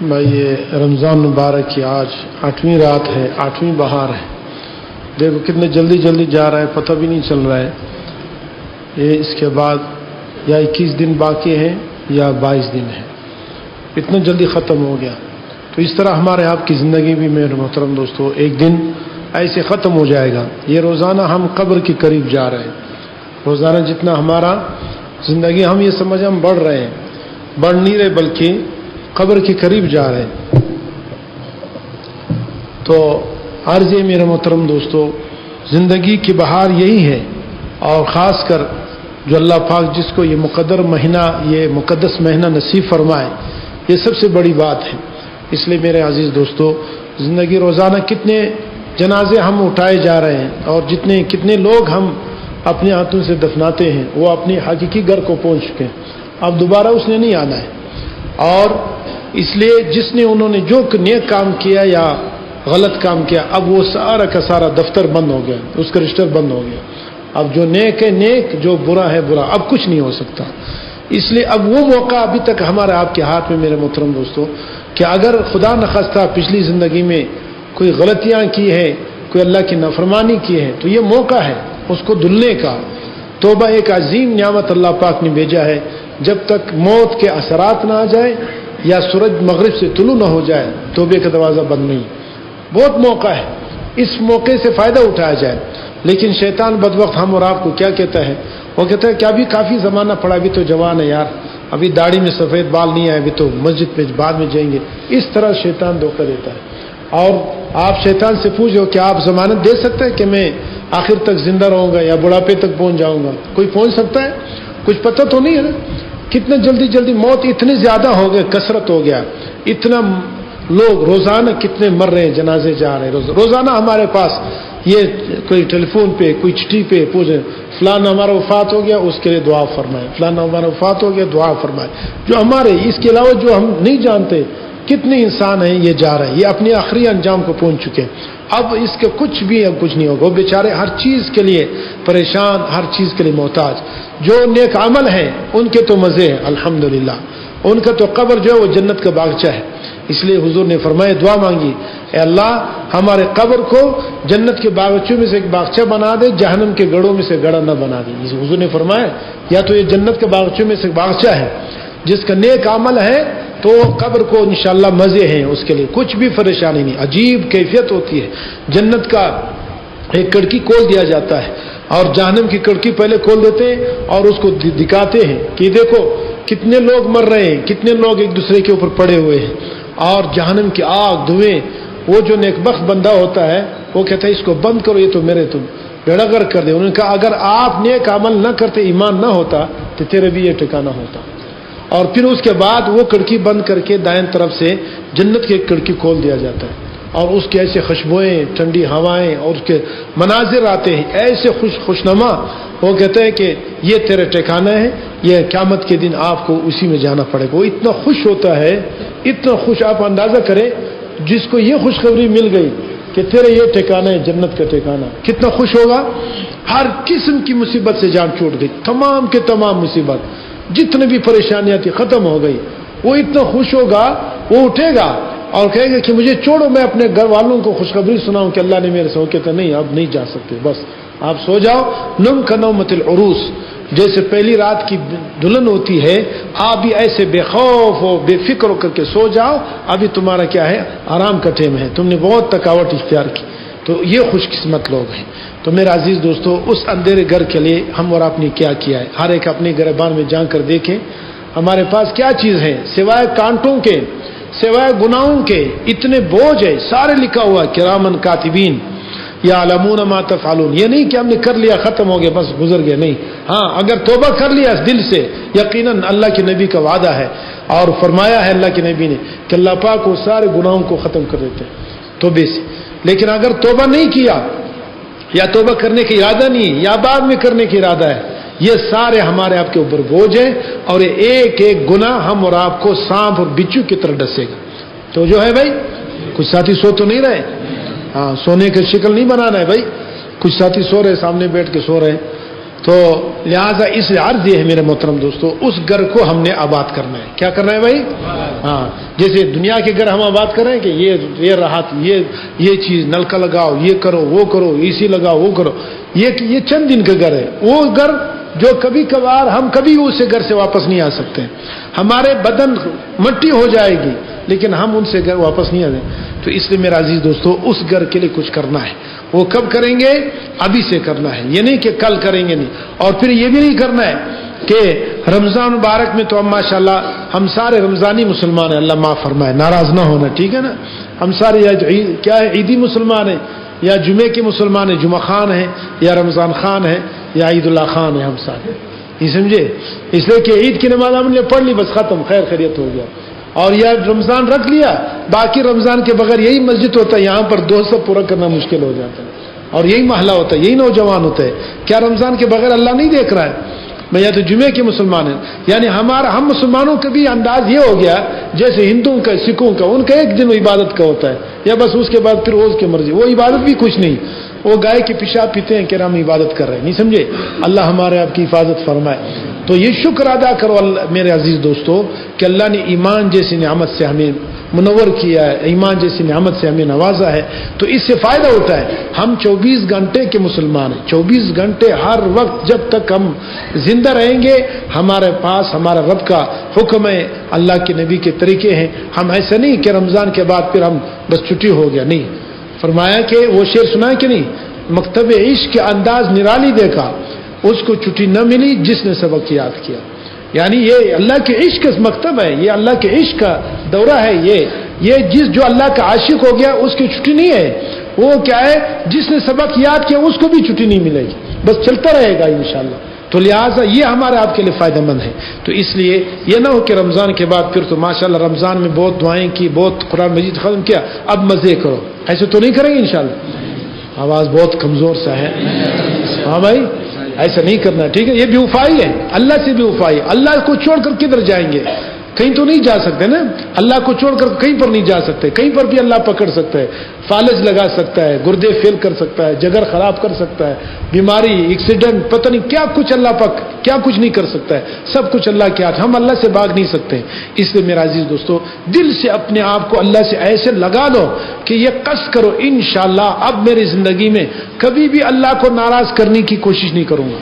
بھائی یہ رمضان مبارک کی آج 8ویں رات ہے، 8ویں بہار ہے. دیکھو کتنے جلدی جلدی جا رہا ہے، پتہ بھی نہیں چل رہا ہے. یہ اس کے بعد یا 21 دن باقی ہیں یا 22 دن ہیں. اتنا جلدی ختم ہو گیا. تو اس طرح ہمارے آپ کی زندگی بھی میرے محترم دوستو ایک دن ایسے ختم ہو جائے گا. یہ روزانہ ہم قبر کے قریب جا رہے ہیں. روزانہ جتنا ہمارا زندگی ہم یہ سمجھ ہم بڑھ رہے ہیں، بڑھ نہیں رہے بلکہ قبر کے قریب جا رہے ہیں. تو عرض ہے میرے محترم دوستو، زندگی کی بہار یہی ہے، اور خاص کر جو اللہ پاک جس کو یہ مقدر مہینہ، یہ مقدس مہینہ نصیب فرمائے، یہ سب سے بڑی بات ہے. اس لیے میرے عزیز دوستو، زندگی روزانہ کتنے جنازے ہم اٹھائے جا رہے ہیں، اور کتنے لوگ ہم اپنے ہاتھوں سے دفناتے ہیں، وہ اپنی حقیقی گھر کو پہنچ چکے ہیں. اب دوبارہ اس نے نہیں آنا ہے. اور اس لیے انہوں نے جو نیک کام کیا یا غلط کام کیا، اب وہ سارا کا سارا دفتر بند ہو گیا، اس کا رجسٹر بند ہو گیا. اب جو نیک ہے نیک، جو برا ہے برا، اب کچھ نہیں ہو سکتا. اس لیے اب وہ موقع ابھی تک ہمارے آپ کے ہاتھ میں میرے محترم دوستو، کہ اگر خدا نخواستہ پچھلی زندگی میں کوئی غلطیاں کی ہے، کوئی اللہ کی نافرمانی کی ہے، تو یہ موقع ہے اس کو دھلنے کا. توبہ ایک عظیم نعمت اللہ پاک نے بھیجا ہے. جب تک موت کے اثرات نہ آ جائے یا سورج مغرب سے طلوع نہ ہو جائے، توبے کا دروازہ بند نہیں. بہت موقع ہے، اس موقع سے فائدہ اٹھایا جائے. لیکن شیطان بدوقت ہم اور آپ کو کیا کہتا ہے؟ وہ کہتا ہے کہ ابھی کافی زمانہ پڑا، ابھی تو جوان ہے یار، ابھی داڑھی میں سفید بال نہیں آئے، ابھی تو مسجد پہ بعد میں جائیں گے. اس طرح شیطان دھوکہ دیتا ہے. اور آپ شیطان سے پوچھو کہ آپ ضمانت دے سکتے ہیں کہ میں آخر تک زندہ رہوں گا یا بڑھاپے تک پہنچ جاؤں گا؟ کوئی پہنچ سکتا ہے؟ کچھ پتہ تو نہیں ہے نا. کتنے جلدی موت اتنی زیادہ ہو گئے، کثرت ہو گیا. اتنا لوگ روزانہ کتنے مر رہے ہیں، جنازے جا رہے ہیں. روزانہ ہمارے پاس یہ کوئی ٹیلی فون پہ، کوئی چٹھی پہ پوچھے فلانا ہمارا وفات ہو گیا، اس کے لیے دعا فرمائے، فلانا ہمارا وفات ہو گیا، دعا فرمائے. جو ہمارے اس کے علاوہ جو ہم نہیں جانتے کتنے انسان ہیں یہ جا رہے ہیں، یہ اپنے آخری انجام کو پہنچ چکے ہیں. اب اس کے کچھ نہیں ہوگا. وہ بیچارے ہر چیز کے لیے پریشان، ہر چیز کے لیے محتاج. جو نیک عمل ہیں ان کے تو مزے ہیں الحمدللہ، ان کا تو قبر جو ہے وہ جنت کا باغچہ ہے. اس لیے حضور نے فرمایا، دعا مانگی، اے اللہ ہمارے قبر کو جنت کے باغچوں میں سے ایک باغچہ بنا دے، جہنم کے گڑھوں میں سے گڑھا نہ بنا دے. حضور نے فرمایا یا تو یہ جنت کے باغچوں میں سے ایک باغچہ ہے، جس کا نیک عمل ہے تو قبر کو انشاءاللہ مزے ہیں، اس کے لیے کچھ بھی پریشانی نہیں. عجیب کیفیت ہوتی ہے. جنت کا ایک کھڑکی کھول دیا جاتا ہے، اور جہنم کی کھڑکی پہلے کھول دیتے ہیں اور اس کو دکھاتے ہیں کہ دیکھو کتنے لوگ مر رہے ہیں، کتنے لوگ ایک دوسرے کے اوپر پڑے ہوئے ہیں. اور جہنم کی آگ، دھوئیں، وہ جو نیکبخت بندہ ہوتا ہے وہ کہتا ہے اس کو بند کرو، یہ تو میرے تم بیڑا گرک کر دے. انہوں نے کہا اگر آپ نیک عمل نہ کرتے، ایمان نہ ہوتا، تو تیرے بھی یہ ٹھکانہ ہوتا. اور پھر اس کے بعد وہ کھڑکی بند کر کے دائیں طرف سے جنت کی ایک کھڑکی کھول دیا جاتا ہے، اور اس کے ایسے خوشبوئیں، ٹھنڈی ہوائیں اور اس کے مناظر آتے ہیں ایسے خوشنما. وہ کہتے ہیں کہ یہ تیرے ٹھکانہ ہے، یہ قیامت کے دن آپ کو اسی میں جانا پڑے گا. وہ اتنا خوش ہوتا ہے، اتنا خوش. آپ اندازہ کریں جس کو یہ خوشخبری مل گئی کہ تیرے یہ ٹھکانہ ہے، جنت کا ٹھکانہ، کتنا خوش ہوگا. ہر قسم کی مصیبت سے جان چھوٹ گئی، تمام کے تمام مصیبت، جتنے بھی پریشانیاں تھیں ختم ہو گئی. وہ اتنا خوش ہوگا، وہ اٹھے گا اور کہے گا کہ مجھے چھوڑو، میں اپنے گھر والوں کو خوشخبری سناؤں کہ اللہ نے میرے سے. کہتا نہیں، اب نہیں جا سکتے، بس آپ سو جاؤ. نم کا نومت العروس، جیسے پہلی رات کی دلہن ہوتی ہے، آپ بھی ایسے بے خوف ہو، بے فکر ہو کر کے سو جاؤ. ابھی تمہارا کیا ہے، آرام کا ٹائم ہے، تم نے بہت تھکاوٹ اختیار کی. تو یہ خوش قسمت لوگ ہیں. تو میرا عزیز دوستو، اس اندھیرے گھر کے لیے ہم اور آپ نے کیا کیا ہے؟ ہر ایک اپنے گریبان میں جا کر دیکھیں ہمارے پاس کیا چیز ہے سوائے کانٹوں کے، سوائے گناہوں کے. اتنے بوجھ ہے، سارے لکھا ہوا کرامن کاتبین یعلمون ما تفعلون. یہ نہیں کہ ہم نے کر لیا ختم ہو گیا بس گزر گیا، نہیں. ہاں اگر توبہ کر لیا دل سے، یقیناً اللہ کے نبی کا وعدہ ہے اور فرمایا ہے اللہ کے نبی نے کہ اللہ پاک وہ سارے گناہوں کو ختم کر دیتے ہیں توبے سے. لیکن اگر توبہ نہیں کیا، یا توبہ کرنے کا ارادہ نہیں، یا بعد میں کرنے کا ارادہ ہے، یہ سارے ہمارے آپ کے اوپر بوجھ ہیں. اور ایک ایک گناہ ہم اور آپ کو سانپ اور بچھو کی طرح ڈسے گا. تو جو ہے بھائی، کچھ ساتھی سو تو نہیں رہے، ہاں سونے کی شکل نہیں بنانا ہے بھائی. کچھ ساتھی سو رہے، سامنے بیٹھ کے سو رہے، تو لہذا اس عرض یہ ہے میرے محترم دوستو، اس گھر کو ہم نے آباد کرنا ہے. کیا کرنا ہے بھائی؟ ہاں، جیسے دنیا کے گھر ہم آباد کر رہے ہیں کہ یہ راحت، یہ چیز، نلکا لگاؤ، یہ کرو، وہ کرو، اے سی لگاؤ، وہ کرو، یہ چند دن کا گھر ہے. وہ گھر جو کبھی کبھار ہم کبھی اسے گھر سے واپس نہیں آ سکتے. ہمارے بدن مٹی ہو جائے گی لیکن ہم ان سے گھر واپس نہیں آ جائیں. تو اس لیے میرا عزیز دوستو، اس گھر کے لیے کچھ کرنا ہے. وہ کب کریں گے؟ ابھی سے کرنا ہے. یہ نہیں کہ کل کریں گے نہیں. اور پھر یہ بھی نہیں کرنا ہے کہ رمضان مبارک میں تو ہم ماشاءاللہ ہم سارے رمضانی مسلمان ہیں، اللہ معاف فرمائے، ناراض نہ ہونا، ٹھیک ہے نا. ہم سارے کیا ہے، عیدی مسلمان ہیں، یا جمعے کے مسلمان ہیں، جمعہ خان ہیں، یا رمضان خان ہیں، یا عید اللہ خان ہیں. ہم سارے یہ سمجھے، اس لیے کہ عید کی نماز ہم نے پڑھ لی، بس ختم، خیر خیریت ہو گیا. اور یا رمضان رکھ لیا، باقی رمضان کے بغیر یہی مسجد ہوتا ہے، یہاں پر دوست پورا کرنا مشکل ہو جاتا ہے. اور یہی محلہ ہوتا ہے، یہی نوجوان ہوتا ہے. کیا رمضان کے بغیر اللہ نہیں دیکھ رہا ہے؟ میں یا تو جمعے کے مسلمان ہیں، یعنی ہم مسلمانوں کا بھی انداز یہ ہو گیا جیسے ہندوؤں کا، سکھوں کا، ان کا ایک دن عبادت کا ہوتا ہے، یا بس اس کے بعد پھر روز کی مرضی. وہ عبادت بھی کچھ نہیں، وہ گائے کے پیشاب پیتے ہیں کہ ہم عبادت کر رہے ہیں. نہیں سمجھے؟ اللہ ہمارے آپ کی حفاظت فرمائے. تو یہ شکر ادا کرو میرے عزیز دوستو کہ اللہ نے ایمان جیسی نعمت سے ہمیں منور کیا ہے، ایمان جیسی نعمت سے ہمیں نوازا ہے. تو اس سے فائدہ ہوتا ہے. ہم 24 گھنٹے کے مسلمان ہیں، 24 گھنٹے ہر وقت جب تک ہم زندہ رہیں گے ہمارے پاس ہمارا رب کا حکم ہے، اللہ کے نبی کے طریقے ہیں. ہم ایسا نہیں کہ رمضان کے بعد پھر ہم بس چھٹی ہو گیا، نہیں. فرمایا کہ وہ شعر سنا ہے کہ نہیں، مکتب عشق کے انداز نرالی دیکھا، اس کو چھٹی نہ ملی جس نے سبق یاد کیا. یعنی یہ اللہ کے عشق کا مکتب ہے، یہ اللہ کے عشق کا دورہ ہے. یہ جو اللہ کا عاشق ہو گیا اس کی چھٹی نہیں ہے. وہ کیا ہے، جس نے سبق یاد کیا اس کو بھی چھٹی نہیں ملے گی، بس چلتا رہے گا انشاءاللہ. تو لہٰذا یہ ہمارے آپ کے لیے فائدہ مند ہے. تو اس لیے یہ نہ ہو کہ رمضان کے بعد پھر تو ماشاءاللہ رمضان میں بہت دعائیں کی، بہت قرآن مجید ختم کیا، اب مزے کرو. ایسے تو نہیں کریں گے انشاءاللہ. آواز بہت کمزور سا ہے. ہاں بھائی، ایسا نہیں کرنا، ٹھیک ہے. یہ بے وفائی ہے، اللہ سے بے وفائی. اللہ کو چھوڑ کر کدھر جائیں گے؟ کہیں تو نہیں جا سکتے نا. اللہ کو چھوڑ کر کہیں پر نہیں جا سکتے. کہیں پر بھی اللہ پکڑ سکتا ہے، فالج لگا سکتا ہے، گردے فیل کر سکتا ہے، جگر خراب کر سکتا ہے، بیماری، ایکسیڈنٹ، پتہ نہیں کیا کچھ اللہ پاک کیا کچھ نہیں کر سکتا ہے. سب کچھ اللہ کے ہاتھ. ہم اللہ سے بھاگ نہیں سکتے. اس لیے میرا عزیز دوستو، دل سے اپنے آپ کو اللہ سے ایسے لگا دو کہ یہ قصد کرو انشاءاللہ اب میری زندگی میں کبھی بھی اللہ کو ناراض کرنے کی کوشش نہیں کروں گا.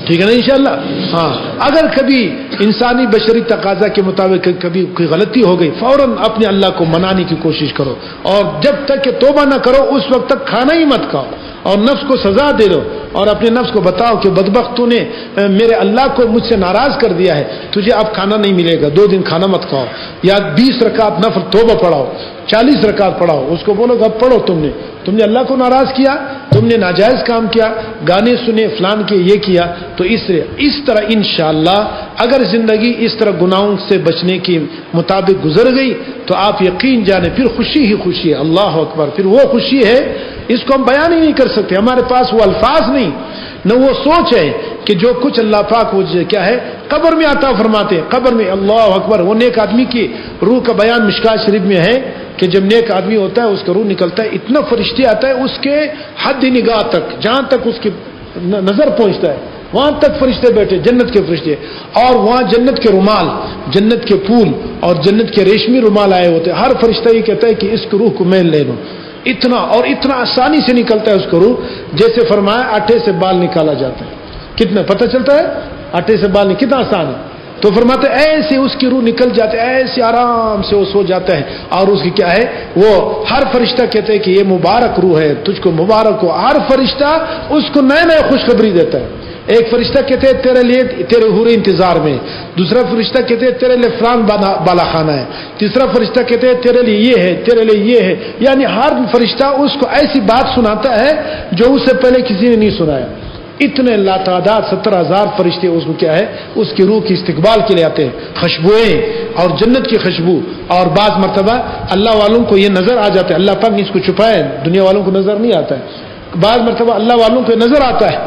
ٹھیک ہے نا انشاءاللہ. ہاں، اگر کبھی انسانی بشری تقاضا کے مطابق کبھی کوئی غلطی ہو گئی، فوراً اپنے اللہ کو منانے کی کوشش کرو. اور جب تک کہ توبہ نہ کرو اس وقت تک کھانا ہی مت کھاؤ، اور نفس کو سزا دے دو، اور اپنے نفس کو بتاؤ کہ بدبخت تو نے میرے اللہ کو مجھ سے ناراض کر دیا ہے، تجھے اب کھانا نہیں ملے گا، 2 دن کھانا مت کھاؤ. یا 20 رکعت نفل توبہ پڑھاؤ، 40 رکعت پڑھاؤ. اس کو بولو کہ اب پڑھو، تم نے اللہ کو ناراض کیا، تم نے ناجائز کام کیا، گانے سنے، فلان کے یہ کیا. تو اس طرح انشاءاللہ اگر زندگی اس طرح گناہوں سے بچنے کے مطابق گزر گئی تو آپ یقین جانیں پھر خوشی ہی خوشی ہے. اللہ اکبر. پھر وہ خوشی ہے اس کو ہم بیان ہی نہیں کر سکتے. ہمارے پاس وہ الفاظ نہیں، نہ وہ سوچ ہے کہ جو کچھ اللہ پاک وہ کیا ہے قبر میں عطا فرماتے ہیں. قبر میں اللہ اکبر. وہ نیک آدمی کی روح کا بیان مشکات شریف میں ہے کہ جب نیک آدمی ہوتا ہے اس کا روح نکلتا ہے، اتنا فرشتے آتا ہے اس کے حد نگاہ تک، جہاں تک اس کی نظر پہنچتا ہے وہاں تک فرشتے بیٹھے، جنت کے فرشتے. اور وہاں جنت کے رومال، جنت کے پھول اور جنت کے ریشمی رومال آئے ہوتے ہیں. ہر فرشتہ یہ کہتا ہے کہ اس کی روح کو میں لے لوں. اتنا آسانی سے نکلتا ہے اس کا روح، جیسے فرمایا آٹے سے بال نکالا جاتا ہے. کتنا پتہ چلتا ہے آٹے سے بال کتنا آسان ہے. تو فرماتے ایسے اس کی روح نکل جاتے، ایسے آرام سے وہ سو جاتا ہے. اور اس کی کیا ہے، وہ ہر فرشتہ کہتے ہیں کہ یہ مبارک روح ہے، تجھ کو مبارک ہو. ہر فرشتہ اس کو نئے خوشخبری دیتا ہے. ایک فرشتہ کہتے ہیں تیرے لیے تیرے حور انتظار میں، دوسرا فرشتہ کہتے ہیں تیرے لیے فلان بالا خانہ ہے، تیسرا فرشتہ کہتے ہیں تیرے لیے یہ ہے، تیرے لیے یہ ہے. یعنی ہر فرشتہ اس کو ایسی بات سناتا ہے جو اس سے پہلے کسی نے نہیں سنایا. اتنے لاتعداد 70,000 فرشتے اس کو کیا ہے اس کی روح کی استقبال کے لیے آتے ہیں. خوشبوئیں اور جنت کی خوشبو. اور بعض مرتبہ اللہ والوں کو یہ نظر آ جاتا ہے، اللہ پاک نے اس کو چھپایا ہے، دنیا والوں کو نظر نہیں آتا ہے. بعض مرتبہ اللہ والوں کو نظر آتا ہے.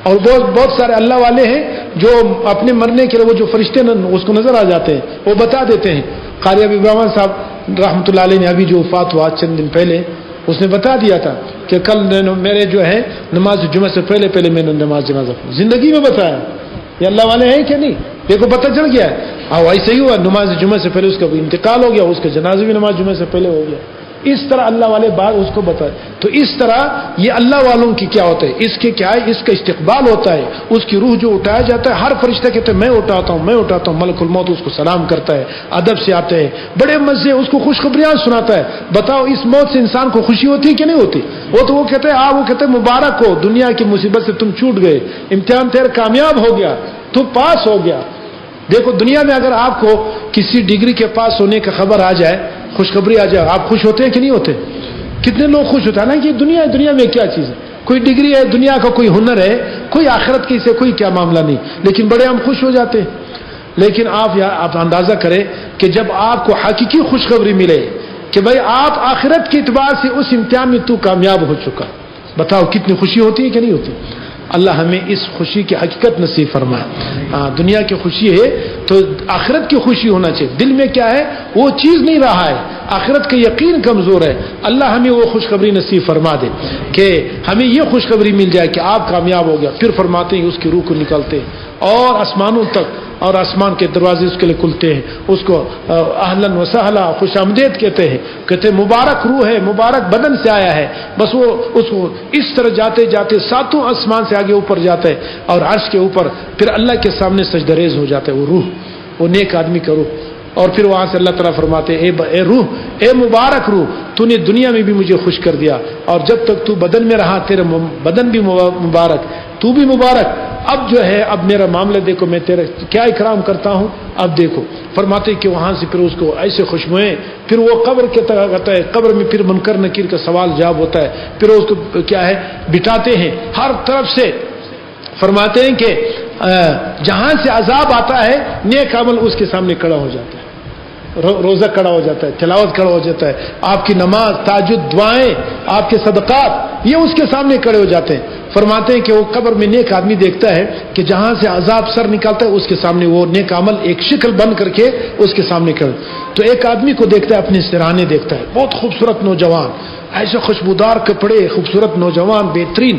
اور بہت سارے اللہ والے ہیں جو اپنے مرنے کے لیے وہ جو فرشتے اس کو نظر آ جاتے ہیں، وہ بتا دیتے ہیں. قاری ابراہیم صاحب رحمۃ اللہ علیہ نے ابھی جو وفات ہوا چند دن پہلے، اس نے بتا دیا تھا کہ کل میرے جو ہے نماز جمعہ سے پہلے پہلے میں نے نماز جنازہ پڑھی. زندگی میں بتایا. یہ اللہ والے ہیں کہ نہیں؟ دیکھو پتہ چل گیا ہے. ہاں ایسے ہی ہوا, نماز جمعہ سے پہلے اس کا انتقال ہو گیا, اس کا جنازہ بھی نماز جمعہ سے پہلے ہو گیا. اس طرح اللہ والے بات اس کو بتائے. تو اس طرح یہ اللہ والوں کی کیا ہوتا ہے, اس کے کیا ہے, اس کا استقبال ہوتا ہے. اس کی روح جو اٹھایا جاتا ہے, ہر فرشتہ کہتے ہیں میں اٹھاتا ہوں میں اٹھاتا ہوں. ملک الموت اس کو سلام کرتا ہے, ادب سے آتے ہیں, بڑے مزے اس کو خوشخبریاں سناتا ہے. بتاؤ اس موت سے انسان کو خوشی ہوتی ہے کہ نہیں ہوتی؟ وہ کہتے ہیں وہ کہتے ہیں مبارک ہو, دنیا کی مصیبت سے تم چھوٹ گئے, امتحان تیرا کامیاب ہو گیا, تو پاس ہو گیا. دیکھو دنیا میں اگر آپ کو کسی ڈگری کے پاس ہونے کا خبر آ جائے, خوشخبری آ جائے, آپ خوش ہوتے ہیں کہ نہیں ہوتے؟ کتنے لوگ خوش ہوتے ہیں نا کہ دنیا میں کیا چیز ہے, کوئی ڈگری ہے, دنیا کا کوئی ہنر ہے, کوئی آخرت کی سے کوئی کیا معاملہ نہیں, لیکن بڑے ہم خوش ہو جاتے ہیں. لیکن آپ اندازہ کریں کہ جب آپ کو حقیقی خوشخبری ملے کہ بھائی آپ آخرت کے اعتبار سے اس امتحان میں تو کامیاب ہو چکا, بتاؤ کتنی خوشی ہوتی ہے کہ نہیں ہوتی؟ اللہ ہمیں اس خوشی کی حقیقت نصیب فرمائے. دنیا کی خوشی ہے تو آخرت کی خوشی ہونا چاہیے. دل میں کیا ہے وہ چیز نہیں رہا ہے, آخرت کا یقین کمزور ہے. اللہ ہمیں وہ خوشخبری نصیب فرما دے کہ ہمیں یہ خوشخبری مل جائے کہ آپ کامیاب ہو گیا. پھر فرماتے ہیں اس کی روح کو نکلتے ہیں اور آسمانوں تک, اور آسمان کے دروازے اس کے لیے کھلتے ہیں. اس کو اہلاً و سہلا خوش آمدید کہتے ہیں مبارک روح ہے, مبارک بدن سے آیا ہے. بس وہ اس کو اس طرح جاتے جاتے ساتوں آسمان سے آگے اوپر جاتا ہے اور عرش کے اوپر پھر اللہ کے سامنے سجدہ ریز ہو جاتا ہے وہ روح, وہ نیک آدمی کا روح. اور پھر وہاں سے اللہ تعالیٰ فرماتے اے روح, اے مبارک روح, تو نے دنیا میں بھی مجھے خوش کر دیا, اور جب تک تو بدن میں رہا تیرا بدن بھی مبارک, تو بھی مبارک. اب جو ہے اب میرا معاملہ دیکھو, میں تیرا کیا اکرام کرتا ہوں. اب دیکھو فرماتے کہ وہاں سے پھر اس کو ایسے خوشبوئیں, پھر وہ قبر کے طرح کرتا ہے, قبر میں پھر منکر نکیر کا سوال جواب ہوتا ہے. پھر اس کو کیا ہے بٹھاتے ہیں ہر طرف سے. فرماتے ہیں کہ جہاں سے عذاب آتا ہے نیک عمل اس کے سامنے کھڑا ہو جاتا ہے, روزہ کھڑا ہو جاتا ہے, تلاوت کھڑا ہو جاتا ہے, آپ کی نماز, تہجد, دعائیں, آپ کے صدقات, یہ اس کے سامنے کھڑے ہو جاتے ہیں. فرماتے ہیں کہ وہ قبر میں نیک آدمی دیکھتا ہے کہ جہاں سے عذاب سر نکالتا ہے اس کے سامنے وہ نیک عمل ایک شکل بن کر کے اس کے سامنے کھڑے. تو ایک آدمی کو دیکھتا ہے, اپنے سرانے دیکھتا ہے, بہت خوبصورت نوجوان, ایسے خوشبودار کپڑے, خوبصورت نوجوان, بہترین.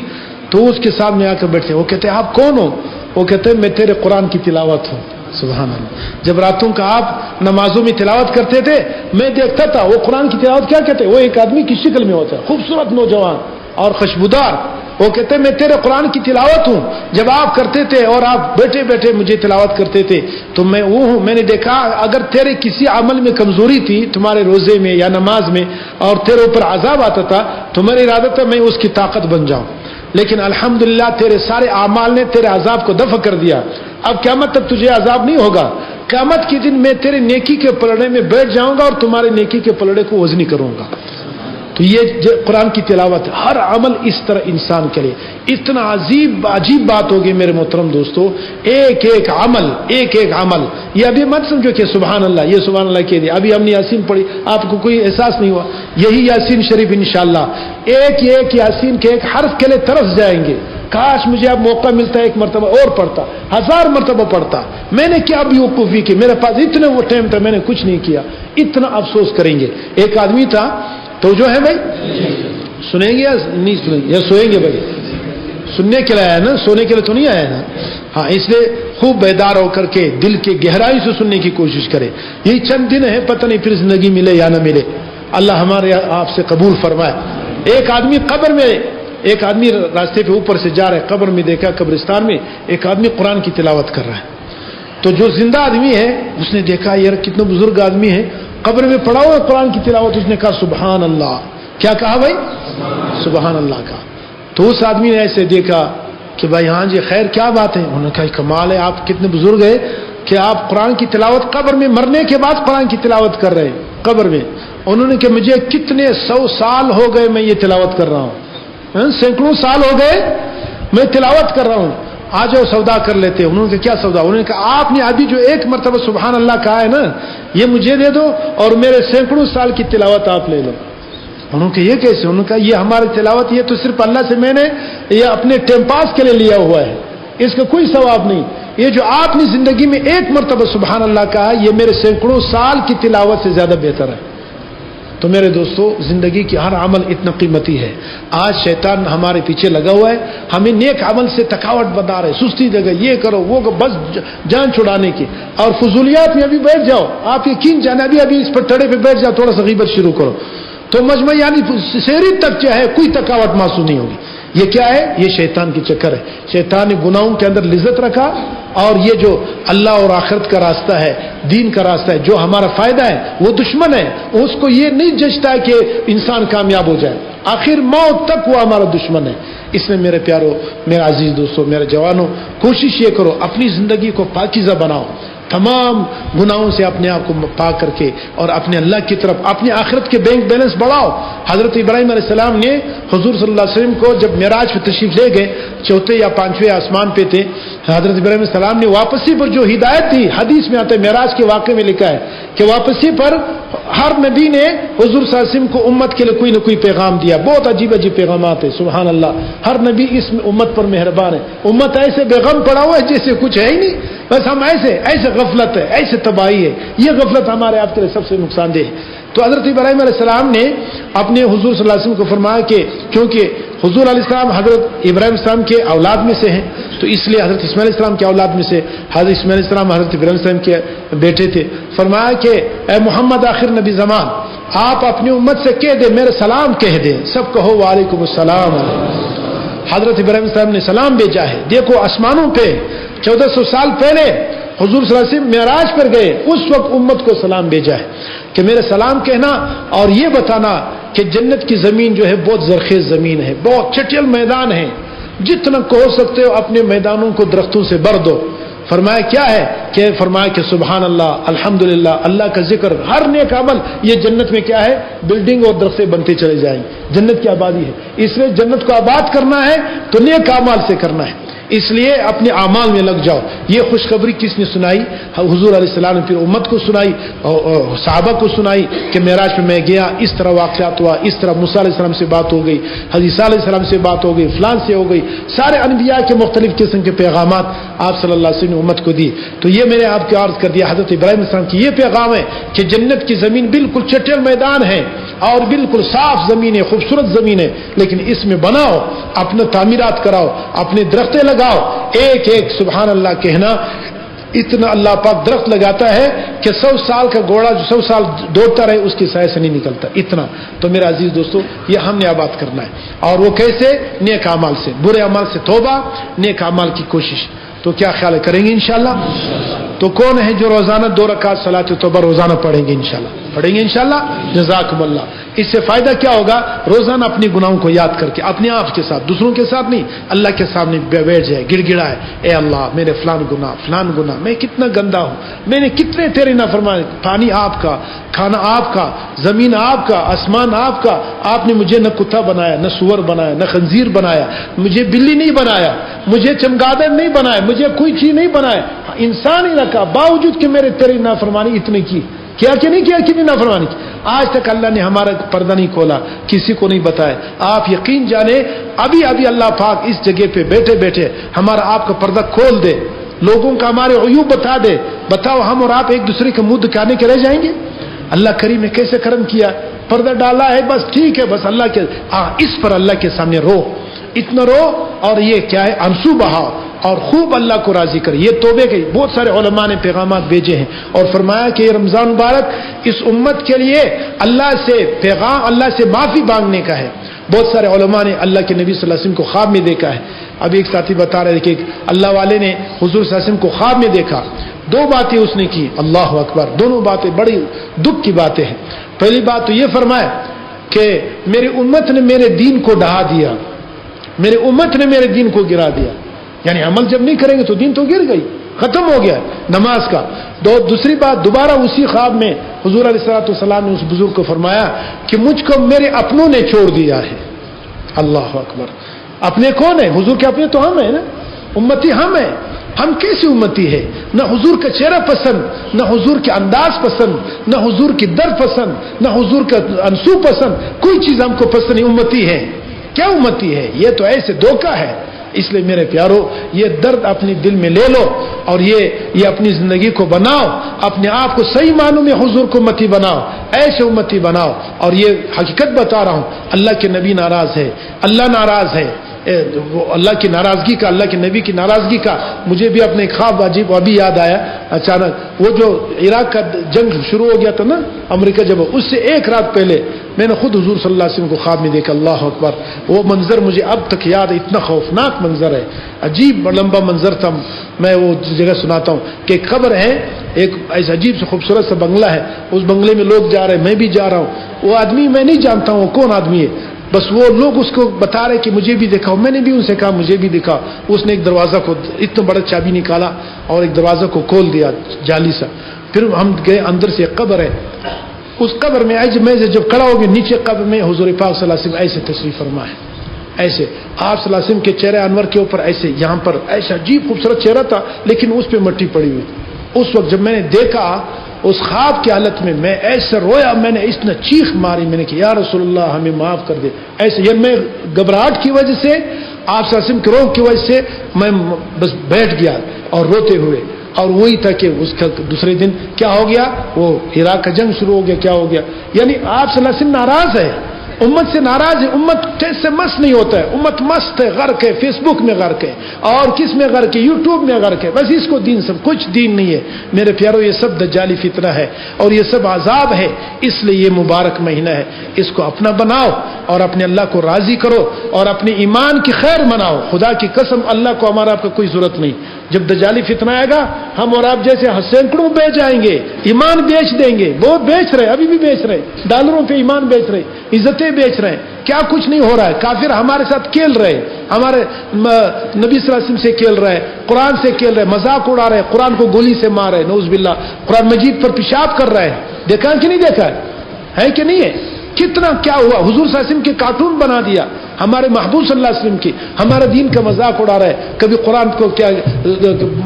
تو اس کے سامنے آ کر بیٹھتے ہیں. وہ کہتے ہیں آپ کون ہو؟ وہ کہتے ہیں میں تیرے قرآن کی تلاوت ہوں. سبحان اللہ. جب راتوں کا آپ نمازوں میں تلاوت کرتے تھے میں دیکھتا تھا وہ قرآن کی تلاوت کیا کہتے ہیں, وہ ایک آدمی کی شکل میں ہوتا ہے, خوبصورت نوجوان اور خوشبودار. وہ کہتے ہیں میں تیرے قرآن کی تلاوت ہوں. جب آپ کرتے تھے اور آپ بیٹھے بیٹھے مجھے تلاوت کرتے تھے تو میں وہ ہوں. میں نے دیکھا اگر تیرے کسی عمل میں کمزوری تھی, تمہارے روزے میں یا نماز میں, اور تیرے اوپر عذاب آتا تھا تو میری ارادہ تھا میں اس کی طاقت بن جاؤں. لیکن الحمدللہ تیرے سارے اعمال نے تیرے عذاب کو دفع کر دیا. اب قیامت تک تجھے عذاب نہیں ہوگا. قیامت کے دن میں تیرے نیکی کے پلڑے میں بیٹھ جاؤں گا اور تمہارے نیکی کے پلڑے کو وزنی کروں گا. تو یہ قرآن کی تلاوت, ہر عمل اس طرح انسان کرے. اتنا عجیب بات ہوگی میرے محترم دوستو, ایک ایک عمل. یہ ابھی مت سمجھو کہ سبحان اللہ, یہ سبحان اللہ کہہ دیا, ابھی ہم نے یاسین پڑھی, آپ کو کوئی احساس نہیں ہوا. یہی یاسین شریف انشاءاللہ ایک یاسین کے ایک حرف کے لیے ترس جائیں گے. کاش مجھے اب موقع ملتا ہے ایک مرتبہ اور پڑھتا, 1000 مرتبہ پڑھتا. میں نے کیا بیوقوفی کی, میرے پاس اتنے وہ ٹائم تھا, میں نے کچھ نہیں کیا. اتنا افسوس کریں گے. ایک آدمی تھا, تو جو ہے بھائی سنیں گے یا نہیں سنیں گے, یا سوئیں گے بھائی؟ سننے کے لیے آیا نا, سونے کے لیے تو نہیں آیا نا. ہاں, اس لیے خوب بیدار ہو کر کے دل کے گہرائی سے سننے کی کوشش کرے. یہی چند دن ہے, پتہ نہیں پھر زندگی ملے یا نہ ملے. اللہ ہمارے آپ سے قبول فرمائے. ایک آدمی قبر میں, ایک آدمی راستے پہ اوپر سے جا رہا ہے, قبر میں دیکھا قبرستان میں ایک آدمی قرآن کی تلاوت کر رہا ہے. تو جو زندہ آدمی ہے اس نے دیکھا یار کتنا بزرگ آدمی ہے, قبر میں پڑا ہوا قرآن کی تلاوت. اس نے کہا سبحان اللہ. کیا کہا بھائی؟ سبحان اللہ کا. تو اس آدمی نے ایسے دیکھا کہ بھائی ہاں جی خیر کیا بات ہے. انہوں نے کہا کمال ہے, آپ کتنے بزرگ ہیں کہ آپ قرآن کی تلاوت قبر میں, مرنے کے بعد قرآن کی تلاوت کر رہے ہیں قبر میں. انہوں نے کہا مجھے کتنے 100 سال ہو گئے میں یہ تلاوت کر رہا ہوں, سینکڑوں سال ہو گئے میں تلاوت کر رہا ہوں. آ جاؤ سودا کر لیتے. انہوں نے کہا کیا سودا؟ انہوں نے کہا آپ نے ابھی جو ایک مرتبہ سبحان اللہ کہا ہے نا, یہ مجھے دے دو اور میرے سینکڑوں سال کی تلاوت آپ لے لو. انہوں نے کہا یہ کیسے؟ انہوں نے کہا یہ ہماری تلاوت, یہ تو صرف اللہ سے میں نے یہ اپنے ٹائم پاس کے لیے لیا ہوا ہے, اس کا کوئی ثواب نہیں. یہ جو آپ نے زندگی میں ایک مرتبہ سبحان اللہ کہا, یہ میرے سینکڑوں سال کی تلاوت سے زیادہ بہتر ہے. تو میرے دوستو زندگی کی ہر عمل اتنا قیمتی ہے. آج شیطان ہمارے پیچھے لگا ہوا ہے, ہمیں نیک عمل سے تھکاوٹ بتا رہے, سستی دے گا, یہ کرو وہ کرو, بس جان چھڑانے کی. اور فضولیات میں ابھی بیٹھ جاؤ, آپ یقین جانے ابھی اس پر تڑے پہ بیٹھ جاؤ, تھوڑا سا غیبت شروع کرو تو مجمع یعنی شہری تک جو ہے کوئی تھکاوٹ محسوس نہیں ہوگی. یہ کیا ہے؟ یہ شیطان کی چکر ہے. شیطان نے گناہوں کے اندر لذت رکھا, اور یہ جو اللہ اور آخرت کا راستہ ہے, دین کا راستہ ہے, جو ہمارا فائدہ ہے, وہ دشمن ہے. اس کو یہ نہیں جچتا کہ انسان کامیاب ہو جائے, آخر موت تک وہ ہمارا دشمن ہے. اس میں میرے پیارو, میرے عزیز دوستو, میرے جوانوں, کوشش یہ کرو اپنی زندگی کو پاکیزہ بناؤ, تمام گناہوں سے اپنے آپ کو پاک کر کے, اور اپنے اللہ کی طرف اپنی آخرت کے بینک بیلنس بڑھاؤ. حضرت ابراہیم علیہ السلام نے حضور صلی اللہ علیہ وسلم کو جب معراج پہ تشریف لے گئے, چوتھے یا پانچویں آسمان پہ تھے, حضرت ابراہیم علیہ السلام نے واپسی پر جو ہدایت دی, حدیث میں آتا ہے, معراج کے واقعے میں لکھا ہے کہ واپسی پر ہر نبی نے حضور صلی اللہ علیہ وسلم کو امت کے لیے کوئی نہ کوئی پیغام دیا. بہت عجیب عجیب پیغامات ہیں, سبحان اللہ. ہر نبی اس امت پر مہربان ہے. امت ایسے بیغم پڑا ہوا ہے جیسے کچھ ہے ہی نہیں, بس ہم ایسے غفلت ہے, ایسے تباہی ہے. یہ غفلت ہمارے آپ کے لیے سب سے نقصان دہ ہے. تو حضرت ابراہیم علیہ السلام نے اپنے حضور صلی اللہ علیہ وسلم کو فرمایا کہ کیونکہ حضور علیہ السلام حضرت ابراہیم السلام کے اولاد میں سے ہیں, تو اس لیے حضرت اسماعیل علیہ السلام کے اولاد میں سے حضرت اسماعیل علیہ السلام حضرت ابراہیم السلام کے بیٹے تھے. فرمایا کہ اے محمد آخر نبی زمان, آپ اپنی امت سے کہہ دیں, میرے سلام کہہ دیں, سب کہو وعلیکم السلام. حضرت ابراہیم السلام نے سلام بھیجا ہے. دیکھو آسمانوں پہ 1400 سال پہلے حضور صلی اللہ علیہ وسلم معراج پر گئے, اس وقت امت کو سلام بھیجا ہے کہ میرے سلام کہنا, اور یہ بتانا کہ جنت کی زمین جو ہے بہت زرخیز زمین ہے, بہت چٹیل میدان ہے, جتنا کو ہو سکتے ہو اپنے میدانوں کو درختوں سے بھر دو. فرمایا کیا ہے کہ فرمایا کہ سبحان اللہ, الحمدللہ, اللہ کا ذکر, ہر نیک عمل. یہ جنت میں کیا ہے, بلڈنگ اور درختیں بنتے چلے جائیں, جنت کی آبادی ہے. اس لیے جنت کو آباد کرنا ہے تو نیک اعمال سے کرنا ہے, اس لیے اپنے اعمال میں لگ جاؤ. یہ خوشخبری کس نے سنائی؟ حضور علیہ السلام نے پھر امت کو سنائی, صحابہ کو سنائی کہ معراج پہ میں گیا, اس طرح واقعات ہوا, اس طرح موسیٰ علیہ السلام سے بات ہو گئی, حضرت عیسیٰ علیہ السلام سے بات ہو گئی, فلان سے ہو گئی. سارے انبیاء کے مختلف قسم کے پیغامات آپ صلی اللہ علیہ وسلم نے امت کو دی. تو یہ میں نے آپ کو عرض کر دیا, حضرت ابراہیم علیہ السلام کی یہ پیغام ہے کہ جنت کی زمین بالکل چٹیل میدان ہے اور بالکل صاف زمین ہے, خوبصورت زمین ہے, لیکن اس میں بناؤ, اپنا تعمیرات کراؤ, اپنے درختیں لگاؤ. ایک ایک سبحان اللہ کہنا, اتنا اللہ پاک درخت لگاتا ہے کہ 100 سال کا گھوڑا جو 100 سال دوڑتا رہے اس کی سائے سے نہیں نکلتا, اتنا. تو میرا عزیز دوستو, یہ ہم نے آباد کرنا ہے, اور وہ کیسے؟ نیک اعمال سے, برے اعمال سے توبہ, نیک اعمال کی کوشش. تو کیا خیال ہے, کریں گے انشاءاللہ؟ تو کون ہے جو روزانہ 2 رکعت صلاۃ توبہ روزانہ پڑھیں گے انشاءاللہ؟ پڑھیں گے انشاءاللہ. جزاکم اللہ. اس سے فائدہ کیا ہوگا؟ روزانہ اپنی گناہوں کو یاد کر کے, اپنے آپ کے ساتھ, دوسروں کے ساتھ نہیں, اللہ کے سامنے بیٹھ جائے, گڑ گڑائے, اے اللہ میرے فلان گناہ, میں کتنا گندا ہوں, میں نے کتنے تیرے نافرمانی, پانی آپ کا, کھانا آپ کا, زمین آپ کا, آسمان آپ کا, آپ نے مجھے نہ کتا بنایا, نہ سور بنایا, نہ خنزیر بنایا, مجھے بلی نہیں بنایا, مجھے چمگادڑ نہیں بنایا, مجھے کوئی چیز نہیں بنایا, انسان ہی رکھا, باوجود کہ میرے تیری نافرمانی اتنی کی. کیا کہ نہیں کیا, کتنی نافرمانی کی. آج تک اللہ نے ہمارا پردہ نہیں کھولا, کسی کو نہیں بتایا. آپ یقین جانے, ابھی اللہ پاک اس جگہ پہ بیٹھے بیٹھے ہمارا آپ کا پردہ کھول دے, لوگوں کا ہمارے عیوب بتا دے. بتاؤ ہم اور آپ ایک دوسرے کے منہ دکھانے کے رہ جائیں گے؟ اللہ کریم نے کیسے کرم کیا, پردہ ڈالا ہے, بس ٹھیک ہے, بس اللہ کے اس پر اللہ کے سامنے رو, اتنا رو, اور یہ کیا ہے, آنسو بہاؤ, اور خوب اللہ کو راضی کر. یہ توبے کے بہت سارے علماء نے پیغامات بھیجے ہیں, اور فرمایا کہ یہ رمضان مبارک اس امت کے لیے اللہ سے پیغام, اللہ سے معافی مانگنے کا ہے. بہت سارے علماء نے اللہ کے نبی صلی اللہ علیہ وسلم کو خواب میں دیکھا ہے. ابھی ایک ساتھی بتا رہے تھے کہ اللہ والے نے حضور صلی اللہ علیہ وسلم کو خواب میں دیکھا, 2 باتیں اس نے کی, اللہ اکبر, دونوں باتیں بڑی دکھ کی باتیں ہیں. پہلی بات تو یہ فرمایا کہ میری امت نے میرے دین کو ڈھا دیا, میری امت نے میرے دین کو گرا دیا. یعنی عمل جب نہیں کریں گے تو دین تو گر گئی, ختم ہو گیا نماز کا. دوسری بات, دوبارہ اسی خواب میں حضور علیہ الصلوۃ والسلام نے اس بزرگ کو فرمایا کہ مجھ کو میرے اپنوں نے چھوڑ دیا ہے. اللہ اکبر. اپنے کون ہیں؟ حضور کے اپنے تو ہم ہیں نا, امتی ہم ہیں. ہم کیسی امتی ہے؟ نہ حضور کا چہرہ پسند, نہ حضور کے انداز پسند, نہ حضور کی در پسند, نہ حضور کا انسو پسند, کوئی چیز ہم کو پسند نہیں. امتی ہے. کیا امتی ہے؟ یہ تو ایسے دھوکہ ہے, اس لیے میرے پیارو یہ درد اپنے دل میں لے لو اور یہ اپنی زندگی کو بناؤ، اپنے آپ کو صحیح معنوں میں حضور کو امتی بناؤ، ایسے امتی بناؤ. اور یہ حقیقت بتا رہا ہوں، اللہ کے نبی ناراض ہے، اللہ ناراض ہے. وہ اللہ کی ناراضگی کا، اللہ کے نبی کی ناراضگی کا مجھے بھی اپنے خواب عجیب ابھی یاد آیا اچانک. وہ جو عراق کا جنگ شروع ہو گیا تھا نا، امریکہ جب، اس سے ایک رات پہلے میں نے خود حضور صلی اللہ علیہ وسلم کو خواب میں دیکھا. اللہ اکبر، وہ منظر مجھے اب تک یاد ہے، اتنا خوفناک منظر ہے، عجیب لمبا منظر تھا. میں وہ جگہ سناتا ہوں کہ ایک قبر ہے، ایک ایسا عجیب سے خوبصورت سا بنگلہ ہے، اس بنگلے میں لوگ جا رہے ہیں، میں بھی جا رہا ہوں. وہ آدمی میں نہیں جانتا ہوں کون آدمی ہے، بس وہ لوگ اس کو بتا رہے کہ مجھے بھی دکھاؤ. میں نے بھی ان سے کہا مجھے بھی دکھاؤ. اس نے ایک دروازہ کو اتنا بڑا چابی نکالا اور ایک دروازہ کو کھول دیا جالی سا. پھر ہم گئے اندر سے، ایک قبر ہے، اس قبر میں میں جب کھڑا ہو گیا نیچے قبر میں حضور پاک صلی اللہ علیہ وسلم ایسے تشریف فرما ہے، ایسے آپ صلی اللہ علیہ وسلم کے چہرے انور کے اوپر ایسے یہاں پر ایسا عجیب خوبصورت چہرہ تھا، لیکن اس پہ مٹی پڑی ہوئی. اس وقت جب میں نے دیکھا اس خواب کی حالت میں ایسے رویا، میں نے اتنا چیخ ماری، میں نے کہا یا رسول اللہ ہمیں معاف کر دے. ایسے یہ میں گھبراہٹ کی وجہ سے، آپ صلی اللہ علیہ وسلم کے روح کی وجہ سے میں بس بیٹھ گیا اور روتے ہوئے. اور وہی تھا کہ اس کا دوسرے دن کیا ہو گیا، وہ عراق کا جنگ شروع ہو گیا. کیا ہو گیا؟ یعنی آپ صلی اللہ علیہ وسلم ناراض ہے، امت سے ناراض ہے. امت سے مست نہیں ہوتا ہے، امت مست ہے، غرق ہے، فیس بک میں غرق ہے، اور کس میں غرق ہے، یوٹیوب میں غرق ہے. بس اس کو دین سب کچھ دین نہیں ہے میرے پیارو. یہ سب دجالی فتنہ ہے اور یہ سب عذاب ہے. اس لیے یہ مبارک مہینہ ہے، اس کو اپنا بناؤ اور اپنے اللہ کو راضی کرو اور اپنے ایمان کی خیر مناؤ. خدا کی قسم اللہ کو ہمارا آپ کا کوئی ضرورت نہیں. جب دجالی فتنہ آئے گا ہم اور آپ جیسے سینکڑوں بیچ جائیں گے، ایمان بیچ دیں گے. بہت بیچ رہے، ابھی بھی بیچ رہے، ڈالروں پہ ایمان بیچ رہے، عزتیں بیچ رہے ہیں. کیا کچھ نہیں ہو رہا ہے. کافر ہمارے ساتھ کھیل رہے، ہمارے نبی صلی اللہ علیہ وسلم سے کھیل رہے، قرآن سے کھیل رہے، مذاق اڑا رہے، قرآن کو گولی سے مار رہے، نعوذ باللہ، قرآن مجید پر پیشاب کر رہے ہیں. دیکھا کہ نہیں دیکھا ہے کہ نہیں ہے؟ کتنا کیا ہوا. حضور صلی اللہ علیہ وسلم کے کارٹون بنا دیا، ہمارے محبوب صلی اللہ علیہ وسلم کی، ہمارے دین کا مذاق اڑا رہے. کبھی قرآن کو کیا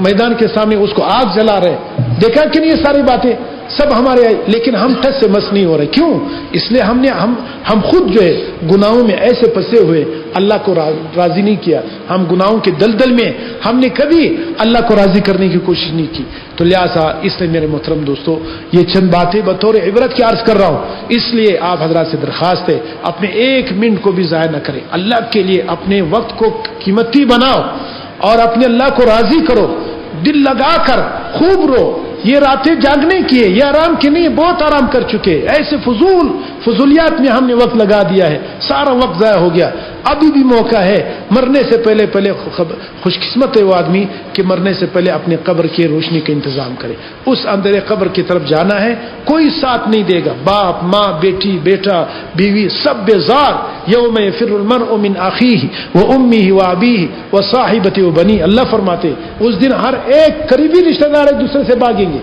میدان کے سامنے اس کو آگ جلا رہے. دیکھا کہ نہیں یہ ساری باتیں سب ہمارے آئی، لیکن ہم ٹچ سے مس نہیں ہو رہے. کیوں؟ اس لیے ہم خود جو ہے گناہوں میں ایسے پھنسے ہوئے، اللہ کو راضی نہیں کیا. ہم گناہوں کے دلدل میں ہم نے کبھی اللہ کو راضی کرنے کی کوشش نہیں کی. تو لہٰذا اس لیے میرے محترم دوستو یہ چند باتیں بطور عبرت کی عرض کر رہا ہوں. اس لیے آپ حضرات سے درخواست ہے اپنے ایک منٹ کو بھی ضائع نہ کریں. اللہ کے لیے اپنے وقت کو قیمتی بناؤ اور اپنے اللہ کو راضی کرو. دل لگا کر خوب رو. یہ راتیں جاگنے کی ہے، یہ آرام کی نہیں ہے. بہت آرام کر چکے، ایسے فضولیات میں ہم نے وقت لگا دیا ہے، سارا وقت ضائع ہو گیا. ابھی بھی موقع ہے. مرنے سے پہلے خوش قسمت ہے وہ آدمی کہ مرنے سے پہلے اپنے قبر کی روشنی کا انتظام کرے. اس اندھیرے قبر کی طرف جانا ہے، کوئی ساتھ نہیں دے گا. باپ، ماں، بیٹی، بیٹا، بیوی سب بیزار. یوم یفر المرء من اخیہ وامہ وابیہ وصاحبتہ وبنیہ. اللہ فرماتے اس دن ہر ایک قریبی رشتہ دار ایک دوسرے سے بھاگیں گے.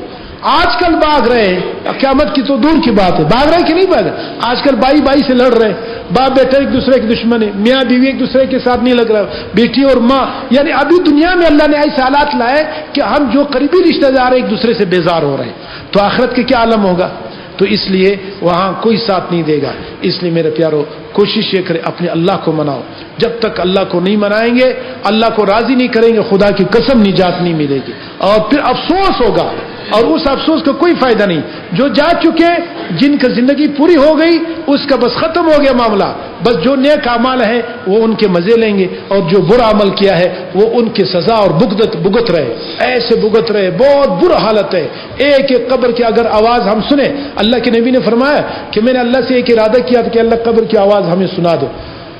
آج کل بھاگ رہے ہیں، قیامت کی تو دور کی بات ہے. بھاگ رہے کہ نہیں بھاگ رہے؟ آج کل بائی سے لڑ رہے، باپ بیٹا ایک دوسرے کے دشمن ہے، میاں بیوی ایک دوسرے کے ساتھ نہیں لگ رہا، بیٹی اور ماں. یعنی ابھی دنیا میں اللہ نے ایسے حالات لائے کہ ہم جو قریبی رشتہ دار ایک دوسرے سے بیزار ہو رہے ہیں. تو آخرت کے کیا عالم ہوگا؟ تو اس لیے وہاں کوئی ساتھ نہیں دے گا. اس لیے میرے پیارو کوشش یہ کرے اپنے اللہ کو مناؤ. جب تک اللہ کو نہیں منائیں گے، اللہ کو راضی نہیں کریں گے، خدا کی قسم نجات نہیں ملے گی اور پھر افسوس ہوگا. اور اس افسوس کا کوئی فائدہ نہیں. جو جا چکے، جن کا زندگی پوری ہو گئی، اس کا بس ختم ہو گیا معاملہ. بس جو نیک اعمال ہے وہ ان کے مزے لیں گے اور جو برا عمل کیا ہے وہ ان کی سزا اور بھگت رہے. ایسے بھگت رہے. بہت برا حالت ہے. ایک ایک قبر کی اگر آواز ہم سنیں، اللہ کے نبی نے فرمایا کہ میں نے اللہ سے ایک ارادہ کیا تھا کہ اللہ قبر کی آواز ہمیں سنا دو.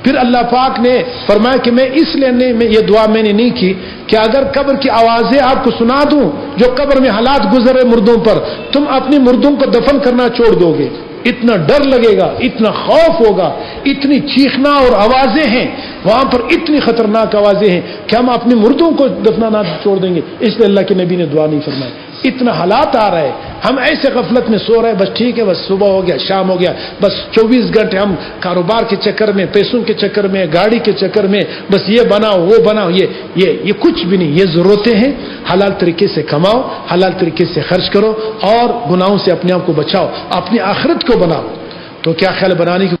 پھر اللہ پاک نے فرمایا کہ میں اس لیے یہ دعا میں نے نہیں کی کہ اگر قبر کی آوازیں آپ کو سنا دوں، جو قبر میں حالات گزرے مردوں پر، تم اپنی مردوں کو دفن کرنا چھوڑ دو گے. اتنا ڈر لگے گا، اتنا خوف ہوگا، اتنی چیخنا اور آوازیں ہیں وہاں پر، اتنی خطرناک آوازیں ہیں کہ ہم اپنے مردوں کو دفنانا چھوڑ دیں گے. اس لیے اللہ کے نبی نے دعا نہیں فرمائی. اتنا حالات آ رہے ہیں، ہم ایسے غفلت میں سو رہے ہیں. بس ٹھیک ہے، بس صبح ہو گیا، شام ہو گیا، بس 24 گھنٹے ہم کاروبار کے چکر میں، پیسوں کے چکر میں، گاڑی کے چکر میں، بس یہ بناؤ وہ بناؤ. یہ کچھ بھی نہیں. یہ ضرورتیں ہیں. حلال طریقے سے کماؤ، حلال طریقے سے خرچ کرو اور گناہوں سے اپنے آپ کو بچاؤ، اپنی آخرت کو بناؤ. تو کیا خیال بنانے کی